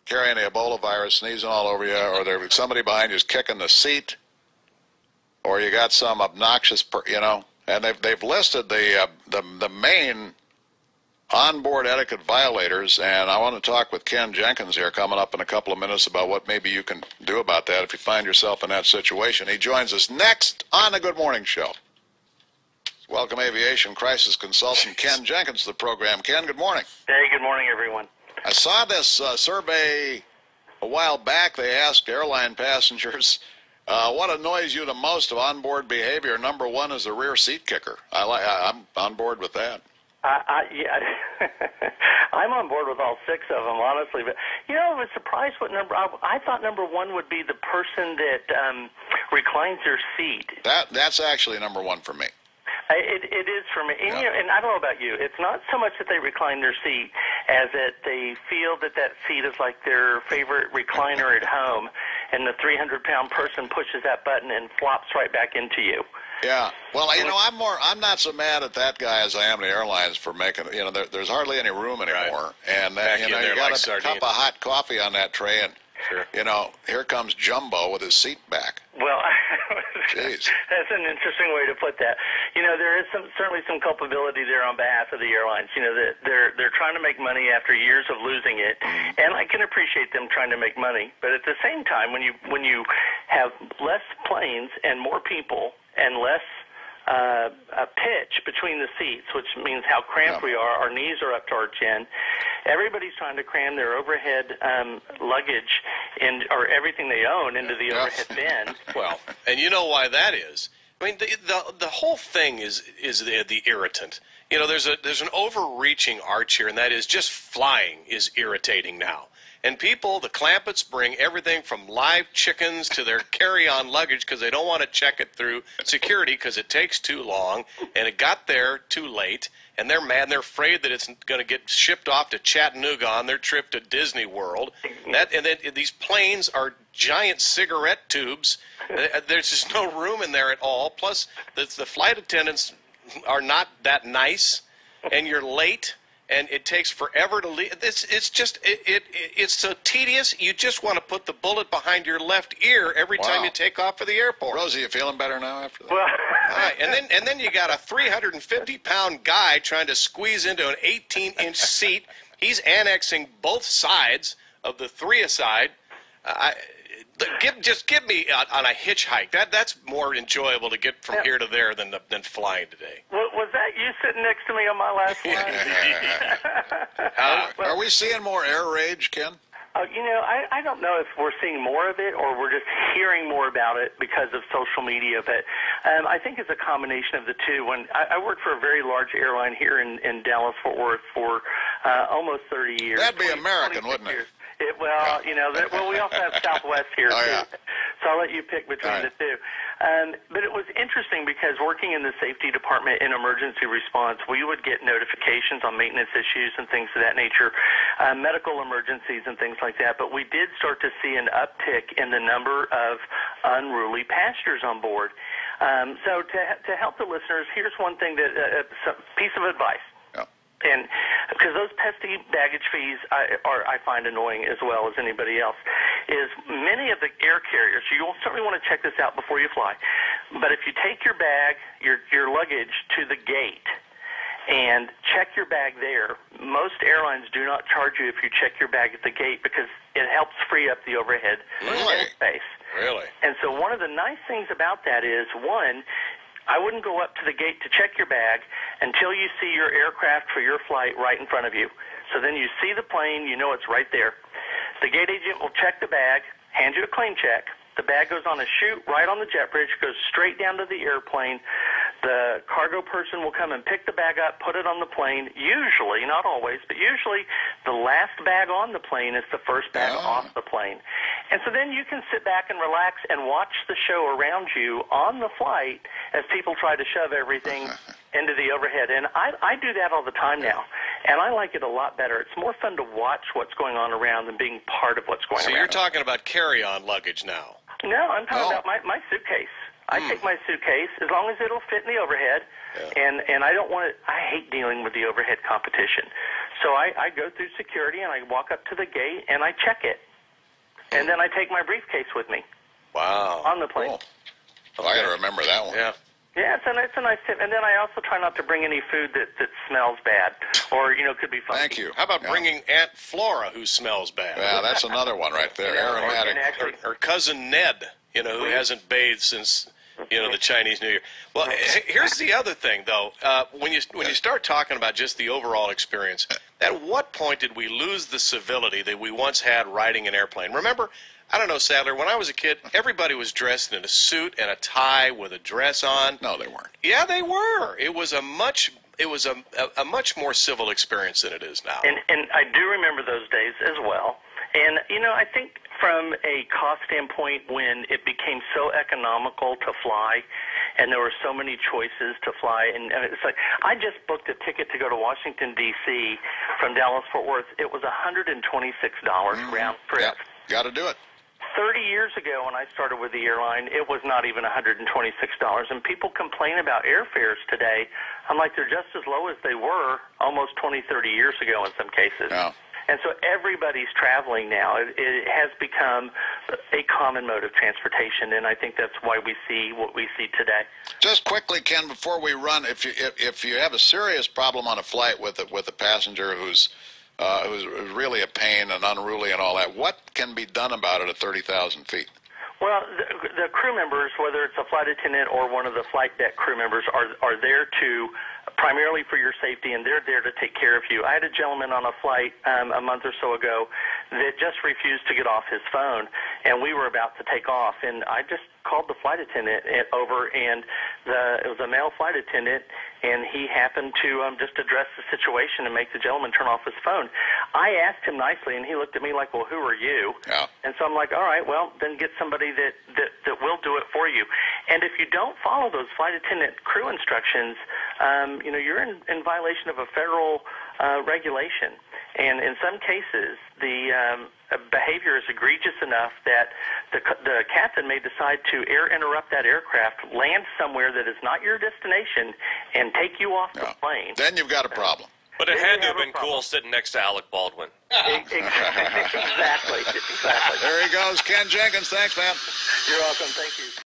carrying the Ebola virus, sneezing all over you, or there's somebody behind you is kicking the seat, or you got some obnoxious, and they've listed the main onboard etiquette violators, and I want to talk with Ken Jenkins here coming up in a couple of minutes about what maybe you can do about that if you find yourself in that situation. He joins us next on the Good Morning Show. Welcome Aviation Crisis Consultant Ken Jenkins to the program. Ken, good morning. Hey, good morning, everyone. I saw this survey a while back. They asked airline passengers, what annoys you the most of onboard behavior? Number one is the rear seat kicker. I'm on board with that. Yeah, I'm on board with all six of them, honestly. But I was surprised what number. I thought number one would be the person that reclines their seat. That's actually number one for me. It is for me. And, Yeah. and I don't know about you. It's not so much that they recline their seat as that they feel that seat is like their favorite recliner at home, and the 300-pound person pushes that button and flops right back into you. Yeah. Well, I'm not so mad at that guy as I am the airlines for making, there's hardly any room anymore. Right. And you got a cup of hot coffee on that tray, and, sure. Here comes Jumbo with his seat back. Well, jeez. That's an interesting way to put that. There is certainly some culpability there on behalf of the airlines. That they're trying to make money after years of losing it, and I can appreciate them trying to make money. But at the same time, when you have less planes and more people and less a pitch between the seats, which means how cramped we are. Our knees are up to our chin. Everybody's trying to cram their overhead luggage or everything they own into the overhead bin. Well, and you know why that is. I mean, the whole thing is the irritant. There's an overreaching arch here, and that is just flying is irritating now. And people, the Clampetts, bring everything from live chickens to their carry-on luggage because they don't want to check it through security because it takes too long, and it got there too late, and they're mad, and they're afraid that it's going to get shipped off to Chattanooga on their trip to Disney World. And then these planes are giant cigarette tubes. There's just no room in there at all. Plus, the flight attendants are not that nice, and you're late. And it takes forever to leave. It's so tedious. You just want to put the bullet behind your left ear every time you take off for the airport. Rosie, you feeling better now after that? Well, right. And then you got a 350-pound guy trying to squeeze into an 18-inch seat. He's annexing both sides of the three-a-side. Just give me on a hitchhike. That's more enjoyable to get from here to there than flying today. Was that you sitting next to me on my last flight? Are we seeing more air rage, Ken? I don't know if we're seeing more of it or we're just hearing more about it because of social media, but I think it's a combination of the two. When I worked for a very large airline here in Dallas-Fort Worth for almost 30 years. That'd be American, wouldn't it? We also have Southwest here, too. So I'll let you pick between the two. But it was interesting because working in the safety department in emergency response, we would get notifications on maintenance issues and things of that nature, medical emergencies and things like that. But we did start to see an uptick in the number of unruly passengers on board. So to help the listeners, here's one thing a piece of advice. And because those pesky baggage fees I find annoying as well as anybody else, is many of the air carriers, you'll certainly want to check this out before you fly, but if you take your bag, your luggage to the gate and check your bag there, most airlines do not charge you if you check your bag at the gate because it helps free up the overhead space. Really? And so one of the nice things about that is, one, I wouldn't go up to the gate to check your bag until you see your aircraft for your flight right in front of you. So then you see the plane, you know it's right there. The gate agent will check the bag, hand you a claim check. The bag goes on a chute right on the jet bridge, goes straight down to the airplane. The cargo person will come and pick the bag up, put it on the plane. Usually, not always, but usually the last bag on the plane is the first bag off the plane. And so then you can sit back and relax and watch the show around you on the flight as people try to shove everything into the overhead. And I do that all the time now, and I like it a lot better. It's more fun to watch what's going on around than being part of what's going on. So you're talking about carry-on luggage now? No, I'm talking about my suitcase. I take my suitcase as long as it'll fit in the overhead, and I don't want it. I hate dealing with the overhead competition. So I go through security, and I walk up to the gate, and I check it. And then I take my briefcase with me. Wow. On the plane. Cool. Well, I got to remember that one. Yeah. Yeah, it's a nice tip. And then I also try not to bring any food that smells bad or, could be funky. Thank you. How about bringing Aunt Flora, who smells bad? Yeah, that's another one right there. Aromatic. Or cousin Ned, who hasn't bathed since, the Chinese New Year. Well, here's the other thing, though. When you start talking about just the overall experience, at what point did we lose the civility that we once had riding an airplane? Remember, I don't know, Sadler, when I was a kid, everybody was dressed in a suit and a tie with a dress on. No, they weren't. Yeah, they were. It was a much more civil experience than it is now. And I do remember those days as well. And, I think from a cost standpoint, when it became so economical to fly and there were so many choices to fly, and it's like I just booked a ticket to go to Washington, D.C. from Dallas-Fort Worth. It was $126 round trip. Yep, got to do it. 30 years ago when I started with the airline, it was not even $126. And people complain about airfares today. I'm like, they're just as low as they were almost 20, 30 years ago in some cases. Yeah. And so everybody's traveling now. It has become a common mode of transportation, and I think that's why we see what we see today. Just quickly, Ken, before we run, if you have a serious problem on a flight with a passenger who's really a pain and unruly and all that, what can be done about it at 30,000 feet? Well, the crew members, whether it's a flight attendant or one of the flight deck crew members, are there to primarily for your safety, and they're there to take care of you. I had a gentleman on a flight a month or so ago that just refused to get off his phone, and we were about to take off, and I just called the flight attendant over, and it was a male flight attendant, and he happened to just address the situation and make the gentleman turn off his phone. I asked him nicely, and he looked at me like, well, who are you? Yeah. And so I'm like, all right, well, then get somebody that will do it for you. And if you don't follow those flight attendant crew instructions, you're in violation of a federal regulation. And in some cases, the behavior is egregious enough that the captain may decide to interrupt that aircraft, land somewhere that is not your destination, and take you off the plane. Then you've got a problem. But it had to have been cool sitting next to Alec Baldwin. Exactly. There he goes. Ken Jenkins. Thanks, man. You're welcome. Thank you.